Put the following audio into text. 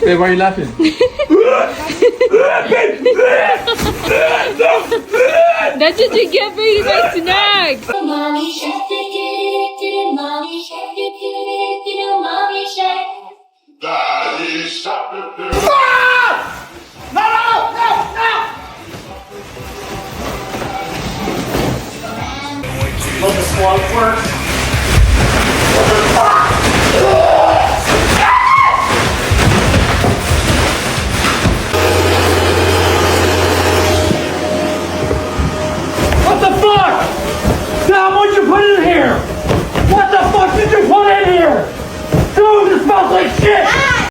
Hey, why are you laughing? That's what you get for eating my snack. Mommy shark, do mommy shark, do mommy shark. Daddy shark, Let the swamp work.